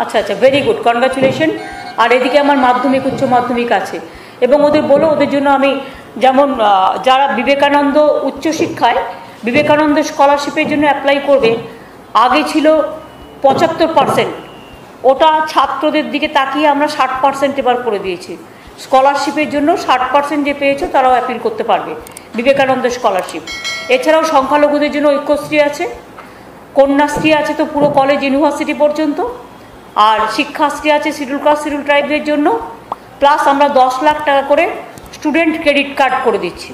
আচ্ছা আচ্ছা, very good, congratulation. আর এদিকে আমার মাধ্যমিক উচ্চ মাধ্যমিক আছে, এবং ওদের বলো ওদের জন্য আমি যেমন যারা বিবেকানন্দ উচ্চশিক্ষায় বিবেকানন্দ স্কলারশিপের জন্য অ্যাপ্লাই করবে, আগে ছিল 75%, ওটা ছাত্রদের দিকে তাকিয়ে আমরা 60% এবার করে দিয়েছি। স্কলারশিপের জন্য 60% যে পেয়েছো তারাও অ্যাপিল করতে পারবে বিবেকানন্দ স্কলারশিপ। এছাড়াও সংখ্যালঘুদের জন্য ঐক্যশ্রী আছে, কন্যাশ্রী আছে তো পুরো কলেজ ইউনিভার্সিটি পর্যন্ত, আর শিক্ষাশ্রী আছে শিডিউল কাস্ট শিডিউল ট্রাইবদের জন্য। প্লাস আমরা 10 লাখ টাকা করে স্টুডেন্ট ক্রেডিট কার্ড করে দিচ্ছি।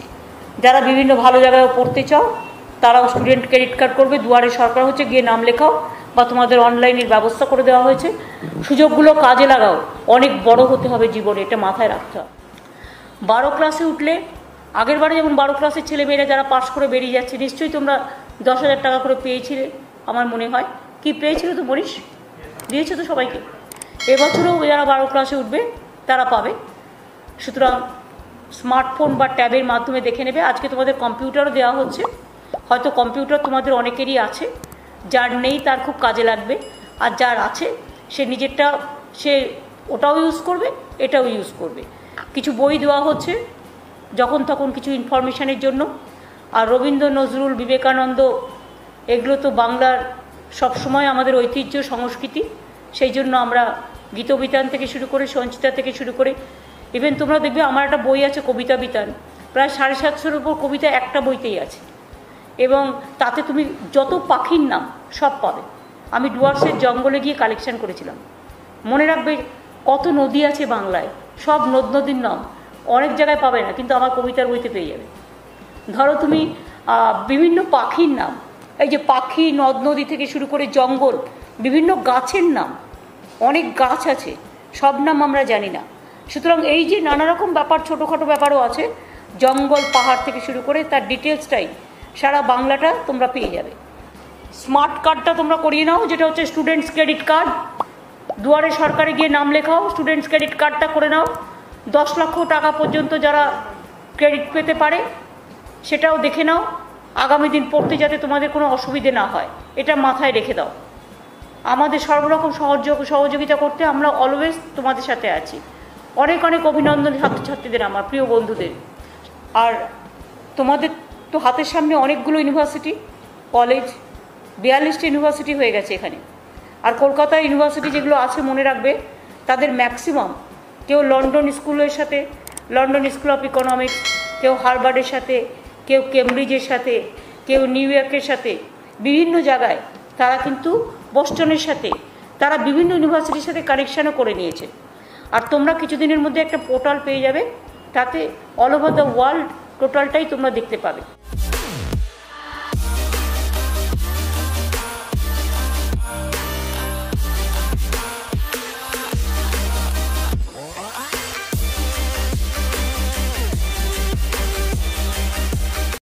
যারা বিভিন্ন ভালো জায়গায় পড়তে চাও তারাও স্টুডেন্ট ক্রেডিট কার্ড করবে। দুয়ারে সরকার হচ্ছে, গিয়ে নাম লেখাও, বা তোমাদের অনলাইনের ব্যবস্থা করে দেওয়া হয়েছে। সুযোগগুলো কাজে লাগাও, অনেক বড় হতে হবে জীবনে, এটা মাথায় রাখতে হবে। 12 ক্লাসে উঠলে, আগের বারে যেমন 12 ক্লাসের ছেলেমেয়েরা যারা পাশ করে বেরিয়ে যাচ্ছে, নিশ্চয়ই তোমরা 10,000 টাকা করে পেয়েছিলে আমার মনে হয়। কি পেয়েছিল তো মনীষ? দিয়েছে তো সবাইকে। এবছরও যারা 12 ক্লাসে উঠবে তারা পাবে। সুতরাং স্মার্টফোন বা ট্যাবের মাধ্যমে দেখে নেবে। আজকে তোমাদের কম্পিউটারও দেওয়া হচ্ছে, হয়তো কম্পিউটার তোমাদের অনেকেরই আছে, যার নেই তার খুব কাজে লাগবে। আর যার আছে সে নিজেরটা সে ওটাও ইউজ করবে, এটাও ইউজ করবে। কিছু বই দেওয়া হচ্ছে যখন তখন কিছু ইনফরমেশানের জন্য। আর রবীন্দ্র নজরুল বিবেকানন্দ এগুলো তো বাংলার সবসময় আমাদের ঐতিহ্য সংস্কৃতি, সেই জন্য আমরা গীতবিতান থেকে শুরু করে সঞ্চিতা থেকে শুরু করে, ইভেন তোমরা দেখবে আমার একটা বই আছে কবিতা বিতান, প্রায় 750-এর উপর কবিতা একটা বইতেই আছে, এবং তাতে তুমি যত পাখির নাম সব পাবে। আমি ডুয়ার্সের জঙ্গলে গিয়ে কালেকশন করেছিলাম। মনে রাখবে কত নদী আছে বাংলায়, সব নদীর নাম অনেক জায়গায় পাবে না, কিন্তু আমার কবিতার বইতে পেয়ে যাবে। ধরো তুমি বিভিন্ন পাখির নাম, এই যে পাখি, নদ নদী থেকে শুরু করে জঙ্গল, বিভিন্ন গাছের নাম, অনেক গাছ আছে, সব নাম আমরা জানি না। সুতরাং এই যে নানা রকম ব্যাপার, ছোটোখাটো ব্যাপারও আছে, জঙ্গল পাহাড় থেকে শুরু করে তার ডিটেলসটাই সারা বাংলাটা তোমরা পেয়ে যাবে। স্মার্ট কার্ডটা তোমরা করিয়ে নাও, যেটা হচ্ছে স্টুডেন্টস ক্রেডিট কার্ড। দুয়ারে সরকারে গিয়ে নাম লেখাও, স্টুডেন্টস ক্রেডিট কার্ডটা করে নাও। 10 লক্ষ টাকা পর্যন্ত যারা ক্রেডিট পেতে পারে সেটাও দেখে নাও, আগামী দিন পড়তে যাতে তোমাদের কোনো অসুবিধে না হয়, এটা মাথায় রেখে দাও। আমাদের সর্বরকম সহযোগিতা করতে আমরা অলওয়েজ তোমাদের সাথে আছি। অনেক অনেক অভিনন্দন ছাত্রছাত্রীদের, আমার প্রিয় বন্ধুদের। আর তোমাদের তো হাতের সামনে অনেকগুলো ইউনিভার্সিটি, কলেজ, 42টি ইউনিভার্সিটি হয়ে গেছে এখানে। আর কলকাতা ইউনিভার্সিটি যেগুলো আছে মনে রাখবে তাদের ম্যাক্সিমাম, কেউ লন্ডন স্কুলের সাথে, লন্ডন স্কুল অফ ইকোনমিক্স, কেউ হার্ভার্ডের সাথে, কেউ কেমব্রিজের সাথে, কেউ নিউ ইয়র্কের সাথে, বিভিন্ন জায়গায় তারা কিন্তু বোস্টনের সাথে, তারা বিভিন্ন ইউনিভার্সিটির সাথে কানেকশানও করে নিয়েছে। আর তোমরা কিছুদিনের মধ্যে একটা পোর্টাল পেয়ে যাবে, তাতে অল ওভার দ্য ওয়ার্ল্ড টোটালটাই তোমরা দেখতে পাবে।